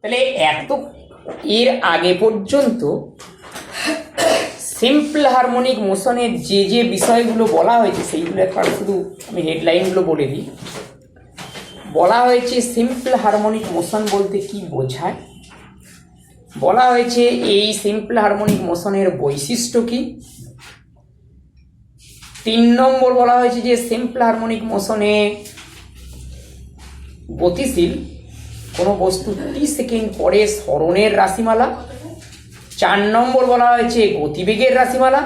তাহলে এত এর আগে পর্যন্ত সিম্পল হারমোনিক মোশনের যে যে বিষয়গুলো বলা হয়েছে সেইগুলো একবার শুধু আমি হেডলাইনগুলো বলে দিই। বলা হয়েছে সিম্পল হারমোনিক মোশন বলতে কি বোঝায়, বলা হয়েছে এই সিম্পল হারমোনিক মোশনের বৈশিষ্ট্য কি, 3 নম্বর বলা হয়েছে যে সিম্পল হারমোনিক মোশনে গতিশীল কোনো বস্তু টি সেকেন্ড পরে সরণের রাশিমালা, 4 নম্বর বলা হয়েছে গতিবেগের রাশিমালা,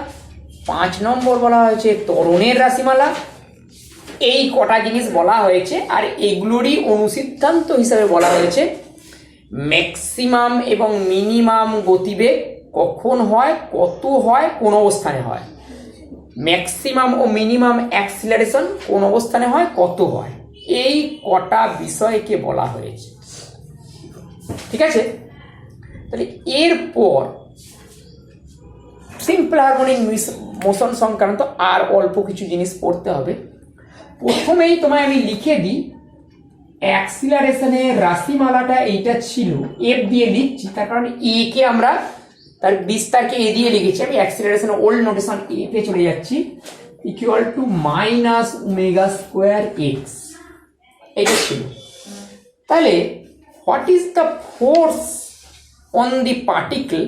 5 নম্বর বলা হয়েছে ত্বরণের রাশিমালা। এই কটা জিনিস বলা হয়েছে, আর এগুলোরই অনুসিদ্ধান্ত হিসাবে বলা হয়েছে ম্যাক্সিমাম এবং মিনিমাম গতিবেগ কখন হয়, কত হয়, কোন অবস্থানে হয়, ম্যাক্সিমাম ও মিনিমাম অ্যাক্সিলারেশন কোন অবস্থানে হয়, কত হয়, এই কটা বিষয়কে বলা হয়েছে। ঠিক আছে, তাহলে এরপর সিম্পল হারমোনিক মোশন সংক্রান্ত আর অল্প কিছু জিনিস পড়তে হবে। প্রথমেই তোমায় আমি লিখে দিই, অ্যাক্সিলারেশনের রাশিমালাটা এইটা ছিল, এফ দিয়ে লিখছি তার কারণ এ কে আমরা তার বিস্তারকে এ দিয়ে লিখেছি। আমি অ্যাক্সিলারেশনের ওল্ড নোটেশন এ তে চলে যাচ্ছি, equal to minus omega square x, এটা ছিল। তাহলে what is the force on the particle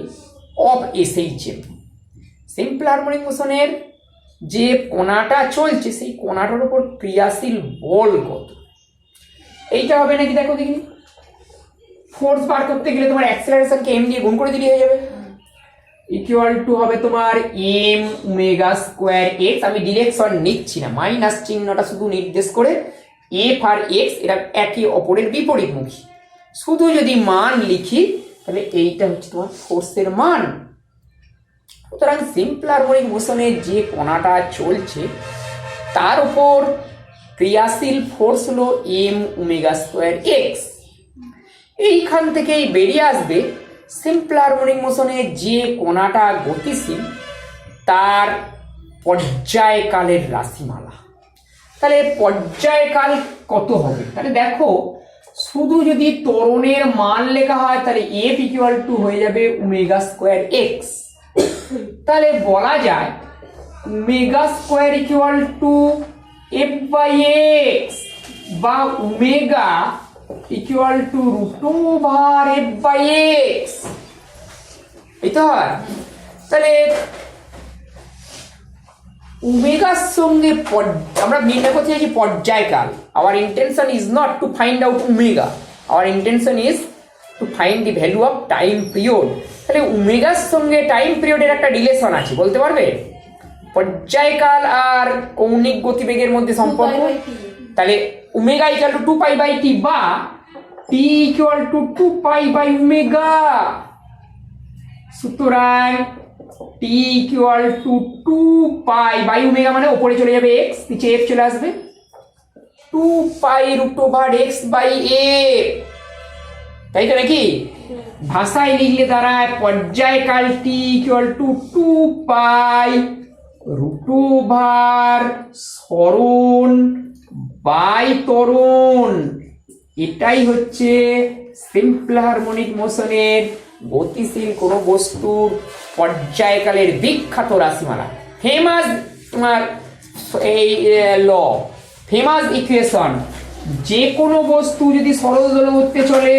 of SHM? Simple harmonic মোশনের যে কণাটা চলছে সেই কণাটার উপর ক্রিয়াশীল বল কত, এইটা হবে নাকি দেখো দেখিনি। ফোর্স বার করতে গেলে তোমার অ্যাক্সিলারেশনকে এম দিয়ে গুণ করে দিলে হয়ে যাবে, ইকুয়াল টু হবে তোমার এম ওমেগা স্কোয়ার এক্স। আমি ডিরেকশন নিচ্ছি না, মাইনাস চিহ্নটা শুধু নির্দেশ করে এফ আর এক্স এরা একে অপরের বিপরীতমুখী, শুধু যদি মান লিখি তাহলে এইটা হচ্ছে তোমার ফোর্সের মান। সুতরাং সিম্পল হারমোনিক মোশনে যে কণাটা চলছে তার উপর ক্রিয়াশীল ফোর্স হলো এম ওমেগা স্কোয়ার এক্স। এইখান থেকেই বেরিয়ে আসবে সিম্পল হারমোনিক মোশনে যে কণাটা গতিশীল তার পর্যায়কালের রাশিমালা। তাহলে পর্যায়কাল কত হবে? তাহলে দেখো, শুধু যদি ত্বরণের মান লেখা হয় তাহলে এফ ইকুয়াল টু হয়ে যাবে ওমেগা স্কোয়ার এক্স। তাহলে বলা যায় omega square equal to F by x, বা omega equal to root over F by x, এই তো হয়। তাহলে ওমেগার সঙ্গে আমরা নির্ণয় করতে চাইছি পর্যায়কাল। Our intention is not to find out omega, our intention is to find the value of time period. তাহলে ওমেগার সঙ্গে টাইম পিরিয়ডের একটা রিলেশন আছে, বলতে পারবে? পর্যায়কাল আর কৌণিক গতিবেগের মধ্যে সম্পর্ক। তাহলে omega equal to 2 pi by T, বা T equal to 2 pi by omega. সুতরাং T equal to 2 pi by omega মানে ওপরে চলে যাবে এক্স, নিচে এফ চলে আসবে, 2 pi root over x by F, তাই তো নাকি? ভাষায় লিখলে দাঁড়ায় পর্যায়কাল T equal to 2 pi root over সরণ বাই ত্বরণ। এটাই হচ্ছে সিম্পল হারমোনিক মোশনের গতিশীল কোনো বস্তুর পর্যায়কালের বিখ্যাত রাশিমালা। ফেমাস তোমার এই ল, ফেমাস ইকুয়েশন, যে কোনো বস্তু যদি সরল দোলগতিতে চলে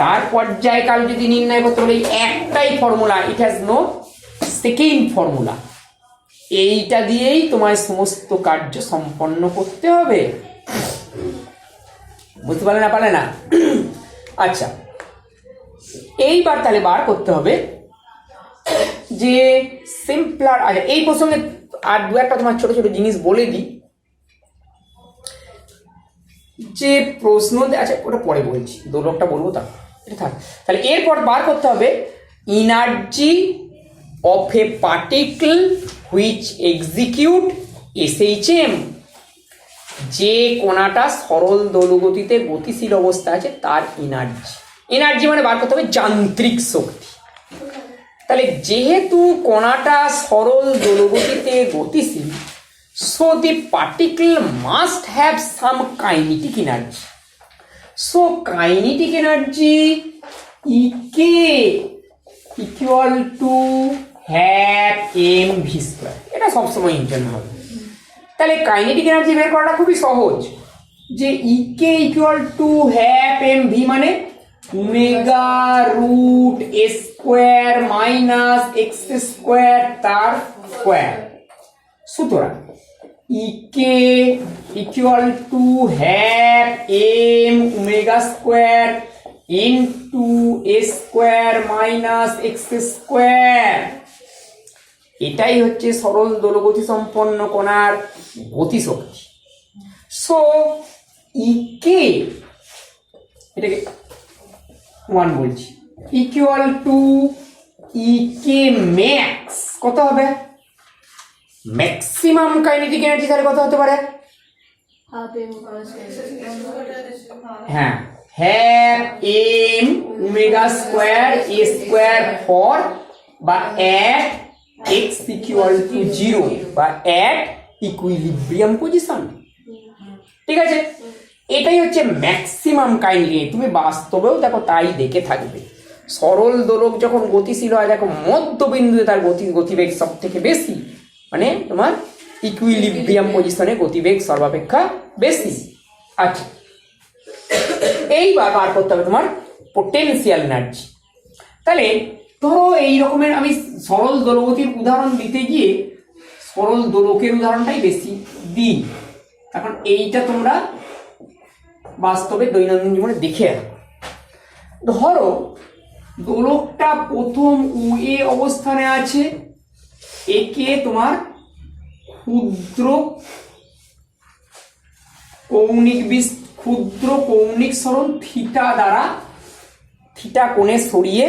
তার পর্যায়কাল যদি নির্ণয় করতে হলে একটাই formula, it has no second formula. এইটা দিয়েই তোমায় সমস্ত কার্য সম্পন্ন করতে হবে। বুঝতে পারলে না? পারলে না? আচ্ছা, এইবার তাহলে বার করতে হবে যে সিম্পলার। আচ্ছা, এই প্রসঙ্গে আর দু একটা তোমার ছোট ছোট জিনিস বলে দিই যে প্রশ্ন, আচ্ছা ওটা পরে বলছি, দোলকটা বলবো তা এটা থাক। তাহলে এরপর বার করতে হবে energy of A particle which execute SHM. যে কণাটা সরল দোলগতিতে গতিশীল অবস্থা আছে তার এনার্জি। এনার্জি মানে বার করতে হবে যান্ত্রিক শক্তি। তাহলে যেহেতু কণাটা সরল দোলগতিতে গতিশীল, so the particle must have some kinetic energy. So kinetic energy EK equal to half m v square, এটা সবসময় ইন্টার্ন হবে। তাহলে কাইনেটিক এনার্জি বের করাটা খুবই সহজ, যে EK equal to half m v মানে omega root A square minus x square তার স্কোয়ার। সুতরাং EK equal to half m omega square into A square minus x square. এটাই হচ্ছে সরল দোলগতি সম্পন্ন কণার গতিশক্তি। সো ইকে, এটাকে 1 বলছি, ইকুয়াল টু ইকে ম্যাক্স কত হবে? ম্যাক্সিমাম কাইনেটিক এনার্জি তাহলে কত হতে পারে? হ্যাঁ, half m omega square a square for বা অ্যাট এক্স ইকুয়াল টু 0 বা অ্যাট ইকুইলিব্রিয়াম পজিশন। ঠিক আছে, এটাই হচ্ছে ম্যাক্সিমাম কাইনেটিক। তুমি বাস্তবেও দেখো তাই দেখে থাকবে, সরল দোলক যখন গতিশীল হয় দেখো মধ্যবিন্দুতে তার গতিবেগ সব থেকে বেশি, মানে তোমার ইকুইলিব্রিয়াম পজিশনে গতিবেগ সর্বাপেক্ষা বেশি। আচ্ছা, এইবার বার করতে হবে তোমার পোটেনশিয়াল এনার্জি। তাহলে ধরো এই রকমের আমি সরল দোলগতির উদাহরণ দিতে গিয়ে সরল দোলকের উদাহরণটাই বেশি দিই। এখন এইটা তোমরা বাস্তবে দৈনন্দিন জীবনে দেখে রাখো। ধরো দোলকটা প্রথম ওয়ে অবস্থানে আছে, একে তোমার ক্ষুদ্র কৌণিক সরণ থিটা দ্বারা থিটা কোণে সরিয়ে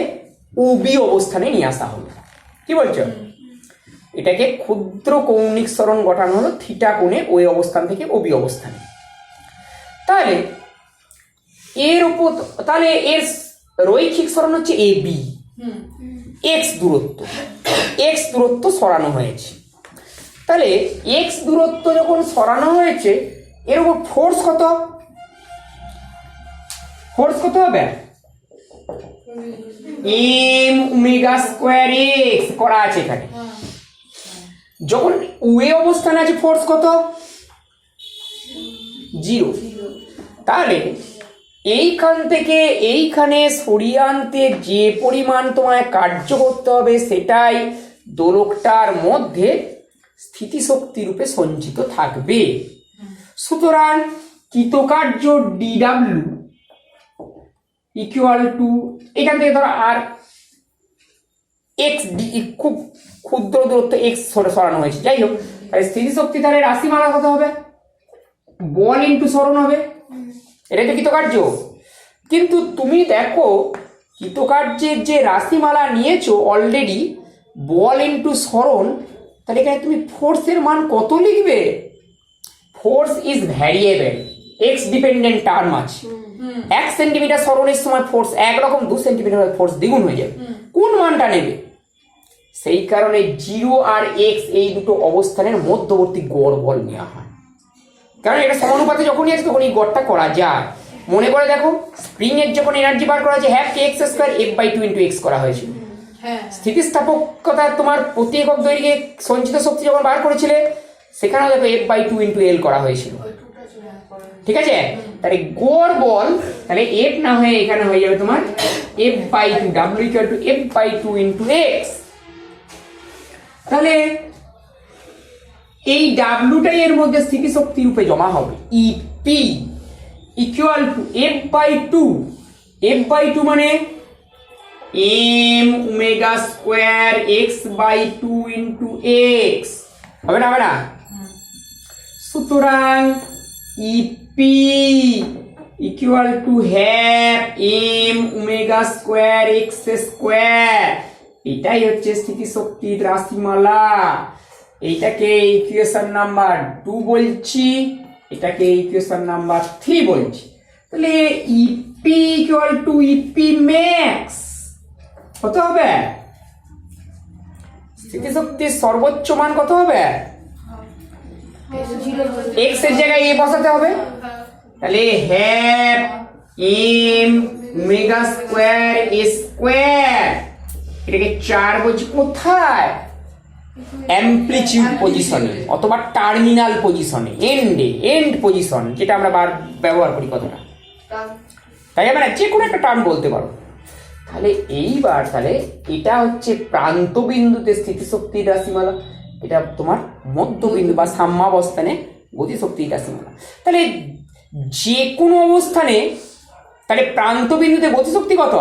ওবি অবস্থানে নিয়ে আসা হলো। কি বলছো? এটাকে ক্ষুদ্র কৌণিক সরণ গঠানো হলো থিটা কোণে ওই অবস্থান থেকে ওবি অবস্থানে। তাহলে এর উপর, তাহলে এর রৈখিক সরণ হচ্ছে এ বি, এক্স দূরত্ব সরানো হয়েছে। তাহলে এক্স দূরত্ব যখন সরানো হয়েছে, এর উপর ফোর্স কত হবে? এম ওমেগা স্কোয়ার এক্স করা আছে এখানে। যখন ওয়ে অবস্থানে আছে ফোর্স কত? 0। তাহলে এইখান থেকে এইখানে সরিয়ে আনতে যে পরিমাণ তোমায় কার্য করতে হবে সেটাই দোলকটার মধ্যে স্থিতিশক্তি রূপে সঞ্চিত থাকবে। সুতরাং কৃতকার্য ডিডাব্লিউ ইকুয়াল টু, এখান থেকে ধরো আর এক্স ডি, খুব ক্ষুদ্র দূরত্ব এক্স সরানো হয়েছে, যাই হোক, তাহলে স্থিতিশক্তি তাহলে রাশিমালা কত হবে? বল ইন্টু সরণ হবে, এটাই তো কৃতকার্য। কিন্তু তুমি দেখো কৃতকার্যের যে রাশিমালা নিয়েছো অলরেডি বল ইন্টু সরণ, তাহলে এখানে তুমি ফোর্সের মান কত লিখবে? Force is variable, x dependent term আছে। 1 সেন্টিমিটার সরণের সময় ফোর্স একরকম, 2 সেন্টিমিটার ফোর্স দ্বিগুণ হয়ে যাবে। কোন মানটা নেবে? সেই কারণে 0 আর এক্স এই দুটো অবস্থানের মধ্যবর্তী গড় বল নেওয়া হয়, কারণ এটা সমানুপাতে যখনই আছে তখন এই গড়টা করা যায়। মনে করে দেখো, স্প্রিং এর যখন এনার্জি বার করা হয়েছে half k x square F/2 into x করা হয়েছিল। স্থিতিস্থাপকতা তোমার প্রতি একক দৈর্ঘ্যে সঞ্চিত শক্তি যখন বার করেছিলে সেখানেও দেখো F/2 ইন্টু এল করা হয়েছিল। ঠিক আছে, তাহলে গড় বল তাহলে F না হয়ে এখানে হয়ে যাবে তোমার F/2, W equal to F/2 into x. তাহলে এই ডাব্লুটাই এর মধ্যে স্থিতিশক্তি রূপে জমা হবে। ইপি ইকুয়াল টু F/2 মানে m omega square x/2 into x হবে না? সুতরাং EP equal to half m omega square x square. এটাই হচ্ছে স্থিতিশক্তির রাশিমালা। এইটাকে ইকুয়েশন নাম্বার 2 বলছি, এটাকে ইকুয়েশন নাম্বার 3 বলছি। তাহলে EP equal to EP max কত হবে? স্থিতিশক্তির সর্বোচ্চ মান কত হবে? এক্স এর জায়গায় এ বসাতে হবে। তাহলে half m omega square square, এটাকে 4 বলছি কোথায়? অ্যামপ্লিটিউড পজিশনে অথবা টার্মিনাল পজিশনে, এন্ড পজিশন, যেটা আমরা ব্যবহার করি কতটা, তাই মানে যে কোনো একটা টার্ম বলতে পারো। তাহলে এইবার তাহলে এটা হচ্ছে প্রান্ত বিন্দুতে স্থিতিশক্তির রাশিমালা, এটা তোমার মধ্যবিন্দু বা সাম্যাবস্থানে গতিশক্তির রাশিমালা। তাহলে যে কোনো অবস্থানে তাহলে প্রান্ত বিন্দুতে গতিশক্তি কত?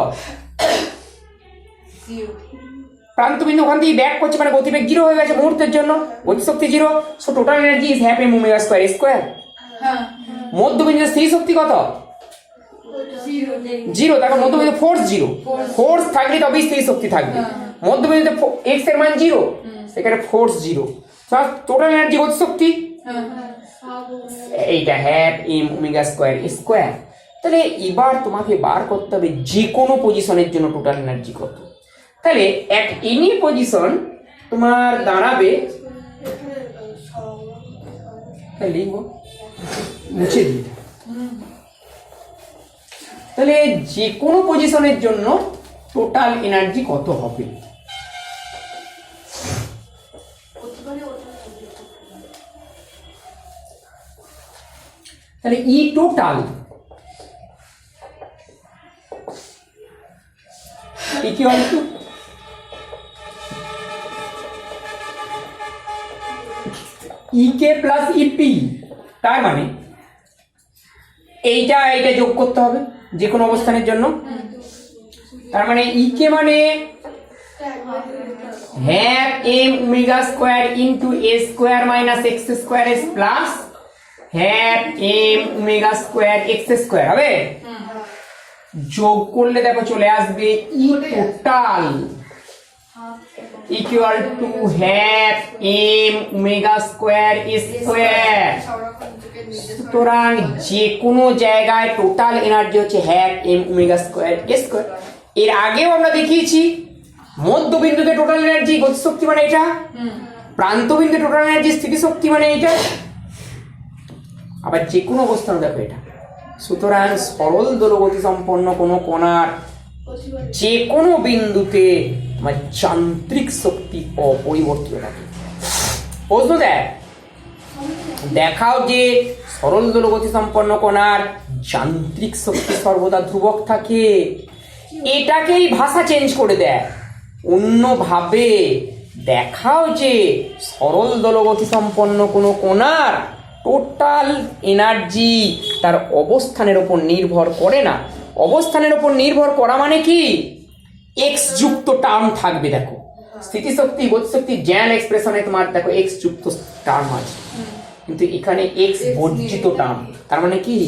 প্রান্ত বিন্দু ওখান থেকে ব্যাক করছে মানে গতিবেগ 0 হয়ে গেছে মুহূর্তের জন্য, গতিশক্তি 0। So total energy is half m omega square square. মধ্যবিন্দুতে স্থির শক্তি কত? 0। তারপর মধ্যবিন্দু ফোর্স 0, ফোর্স থাকলে তবেই স্থির শক্তি থাকবে। মধ্যবিন্দুতে এক্স এর মান 0, সেখানে ফোর্স 0। টোটাল এনার্জি গতিশক্তি এইটা half m omega square square. তাহলে এবার তোমাকে বার করতে হবে যে কোনো পজিশনের জন্য টোটাল এনার্জি কত। তাহলে অ্যাট এনি পজিশন তোমার দাঁড়াবে, লিখব মুছে দিই, তাহলে যে কোনো পজিশনের জন্য টোটাল এনার্জি কত হবে? তাহলে E total equal to EK plus EP. তার মানে এইটা যোগ করতে হবে যে কোনো অবস্থানের জন্য। তার মানে ইকে মানে half m omega square into A square minus x square এস plus half m omega square x square হবে। যোগ করলে দেখো চলে আসবে E total equal to half m omega square square. সুতরাং যে কোনো জায়গায় টোটাল এনার্জি হচ্ছে half m omega square square. এর আগেও আমরা দেখিয়েছি মধ্যবিন্দুতে টোটাল এনার্জি গতিশক্তি মানে এটা, প্রান্তবিন্দুতে টোটাল এনার্জি স্থিতিশক্তি মানে এটা, আবার যে কোনো অবস্থান দেখো এটা। সুতরাং সরল দোলগতি সম্পন্ন কোনো কণার যে কোনো বিন্দুতে যান্ত্রিক শক্তি অপরিবর্তিত থাকে। প্রশ্ন দেখাও যে সরল দোলগতি সম্পন্ন কণার যান্ত্রিক শক্তি সর্বদা ধ্রুবক থাকে। এটাকেই ভাষা চেঞ্জ করে দেয়, অন্যভাবে দেখাও যে সরল দোলগতি সম্পন্ন কোনো কণার টোটাল এনার্জি তার অবস্থানের উপর নির্ভর করে না। অবস্থানের উপর নির্ভর করা মানে কি? এক্স যুক্ত টার্ম থাকবে। দেখো স্থিতিশক্তি গতিশক্তি জেনারেল এক্সপ্রেশনে তোমার দেখো এক্স যুক্ত টার্ম আছে, কিন্তু এখানে এক্স বর্জিত টার্ম। তার মানে কি?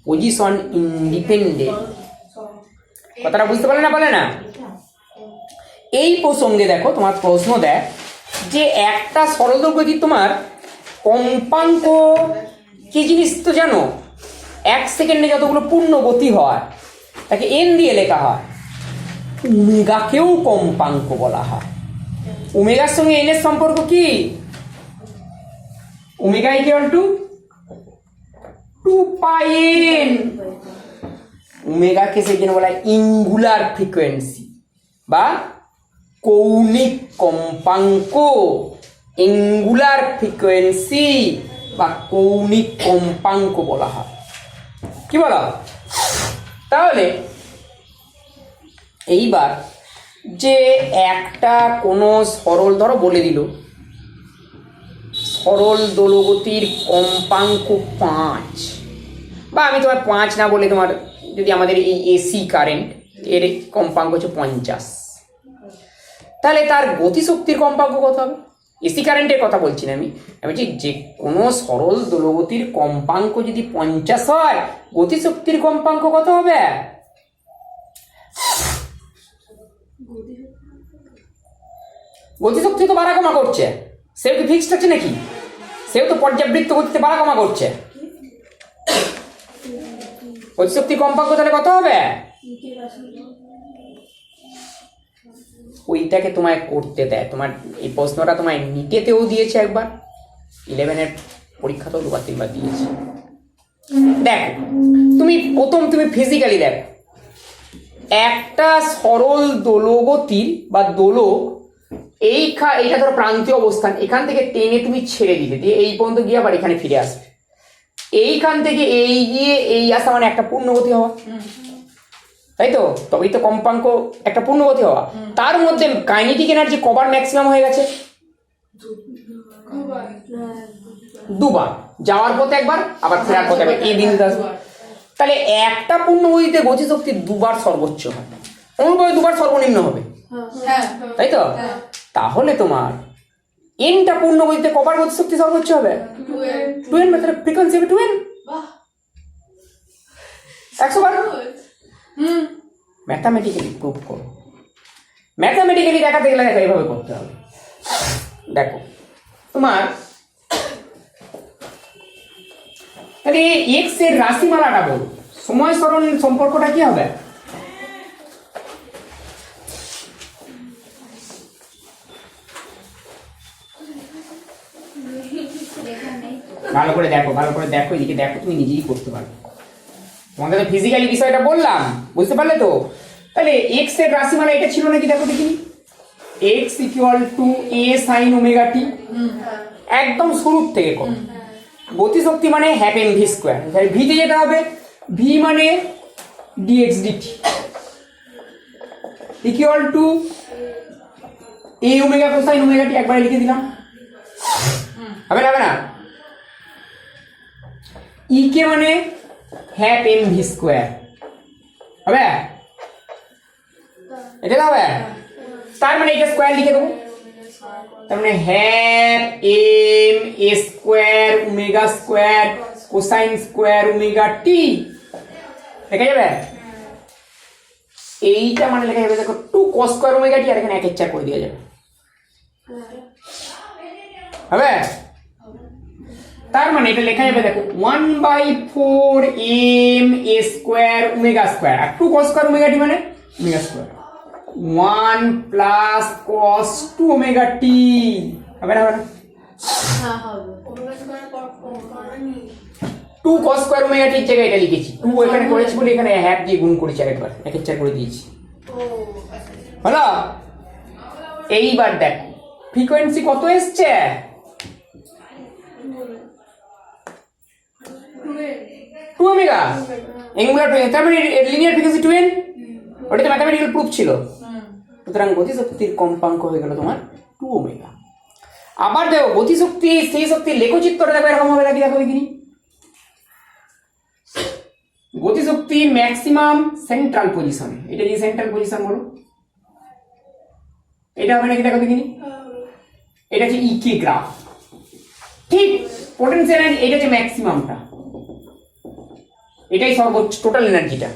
Position independent. কথাটা বুঝতে পারলে না? বলে না। এই প্রসঙ্গে দেখো তোমার প্রশ্ন দেয় যে একটা সরল দৈর্ঘ্য তোমার কম্পাঙ্ক কি জিনিস তো জানো? 1 সেকেন্ডে যতগুলো পূর্ণ গতি হয় তাকে এন দিয়ে লেখা হয়। ওমেগাকেও কম্পাঙ্ক বলা হয়। ওমেগার সঙ্গে এন এর সম্পর্ক কি? Omega equal to 2 pi n. ওমেগাকে সেই জন্য বলা হয় ইঙ্গুলার ফ্রিকোয়েন্সি বা কৌণিক কম্পাঙ্ক, এঙ্গুলার ফ্রিকোয়েন্সি বা কৌণিক কম্পাঙ্ক বলা হয়। কি বলা? তাহলে এইবার যে একটা কোনো সরল, ধরো বলে দিল সরল দোলগতির কম্পাঙ্ক 5, বা আমি তোমার 5 না বলে তোমার যদি আমাদের এই এসি কারেন্ট এর কম্পাঙ্ক হচ্ছে 50, তাহলে তার গতিশক্তির কম্পাঙ্ক কত হবে? এসি কারেন্টের কথা বলছি না আমি বলছি যে কোনো সরল দোলগতির কম্পাঙ্ক যদি 50 হয়, গতিশক্তির কম্পাঙ্ক কত হবে? গতিশক্তি তো বাড়া কমা করছে, সেও কি ফিক্সড আছে নাকি? সেও তো পর্যাবৃত্ত গতিতে বাড়া কমা করছে। গতিশক্তির কম্পাঙ্ক তাহলে কত হবে? ওইটাকে তোমায় করতে দেয়। তোমার এই প্রশ্নটা তোমায় নিটেতেও দিয়েছে একবার, 11-এর পরীক্ষাতেও 2-3বার দিয়েছে। দেখো তুমি ফিজিক্যালি দেখো একটা সরল দোলগতির বা দোলক এইটা ধরো প্রান্তীয় অবস্থান, এখান থেকে টেনে তুমি ছেড়ে দিলে দিয়ে এই পর্যন্ত গিয়ে আবার এখানে ফিরে আসবে, এইখান থেকে এই গিয়ে এই আসা মানে একটা পূর্ণগতি হওয়া, তাই তো? তবেই তো কম্পাঙ্ক একটা পূর্ণগতি হওয়া। তার মধ্যে কাইনেটিক এনার্জি কবার ম্যাক্সিমাম হয়ে গেছে? দুবার, যাওয়ার পথে একবার, আবার ফেরার পথে একবার, এই বিন্দুতে আসবে। তাহলে একটা পূর্ণগতিতে গতিশক্তি দুবার সর্বোচ্চ হয়, অনুরূপভাবে দুবার সর্বনিম্ন হবে, তাই তো? তাহলে তোমার এনটা পূর্ণগতিতে কবার গতিশক্তি সর্বোচ্চ হবে? 2n, তাহলে ফ্রিকোয়েন্সি হবে 2n। 100 বার ম্যাথামেটিক্যালি প্রুভ করো। ম্যাথামেটিক্যালি দেখাতে গেলে দেখো এইভাবে করতে হবে। দেখো তোমার তাহলে এক্স এর রাশিমালাটা বল, সময় সরণ সম্পর্কটা কি হবে? ভালো করে দেখো, ভালো করে দেখো, এদিকে দেখো, তুমি নিজেই করতে পারবে। তোমাদের তো ফিজিক্যালি বিষয়টা বললাম, বুঝতে পারলে তো? তাহলে এক্স এর রাশিমালা এটা ছিল নাকি দেখো দেখি। X equal to A sine omega t, একদম শুরুর থেকে কর। গতিশক্তি মানে হ্যাফ এম ভি স্কোয়ার, ভিতে যেতে হবে, ভি মানে dx dt equal to A omega cosine omega t, একবারে লিখে দিলাম, হবে না? হবে না? ই কে মানে হ্যাফ এম ভি স্কোয়ার, হবে? এটা হবে। তার মানে এটা স্কোয়ার লিখে দেবো, তার মানে half m A square omega square cosine square omega t লেখা যাবে। এইটা মানে লেখা যাবে দেখো 2 cos স্কোয়ার ওমেগা টি, আর এখানে 1/4 করে দেওয়া যাবে, হবে? তার মানে এটা লেখা যাবে দেখো 1/4 m A square omega square, আর 2 cos স্কোয়ার ওমেগা টি মানে omega square 1 plus cos 2 omega t, হবে না? হবে না? 2 cos স্কোয়ার ওমেগা টির জায়গায় এটা লিখেছি, 2 এখানে করেছি বলে এখানে হ্যাফ দিয়ে গুণ করেছি, আরেকবার 1/4 করে দিয়েছি, হলো? এইবার দেখো ফ্রিকোয়েন্সি কত এসছে? 2 ওমেগা এঙ্গুলার ফ্রিকোয়েন্সি, তার মানে লিনিয়ার ফ্রিকোয়েন্সি 2n, ওটা তো ম্যাথমেটিক্যাল প্রুফ ছিল। সুতরাং গতিশক্তির কম্পাঙ্ক হয়ে গেল তোমার 2 ওমেগা। আবার দেখো গতিশক্তি স্থির শক্তির লেখচিত্রটা দেখো এরকম হবে নাকি, দেখো দেখিনি। গতিশক্তি ম্যাক্সিমাম সেন্ট্রাল পজিশন, এটা যে সেন্ট্রাল পজিশন বলো, এটা হবে নাকি, দেখো দেখিনি। এটা হচ্ছে ইকে গ্রাফ, ঠিক? পোটেনশিয়াল এনার্জি এটা হচ্ছে ম্যাক্সিমামটা, এটাই সর্বোচ্চ টোটাল এনার্জিটা।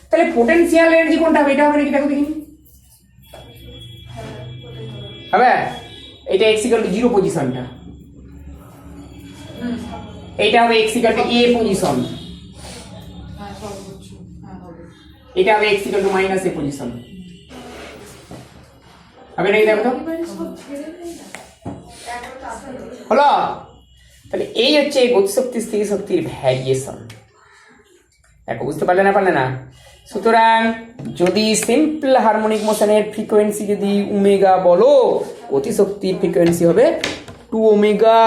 তাহলে পোটেনশিয়াল এনার্জি কোনটা হবে? এটা হবে নাকি, দেখো দেখিনি, হবে? এটা x ইকুয়াল টু 0 পজিশনটা, এটা হবে x equal to a position, এটা হবে x equal to minus a position, হবে নাকি, দেখো তো? হলো? তাহলে এই হচ্ছে গতিশক্তি স্থির শক্তির ভ্যারিয়েশন। দেখো বুঝতে পারলে না? সুতরাং যদি সিম্পল হারমোনিক মোশনের ফ্রিকোয়েন্সি যদি ওমেগা বলো, গতিশক্তির ফ্রিকোয়েন্সি হবে 2 ওমেগা।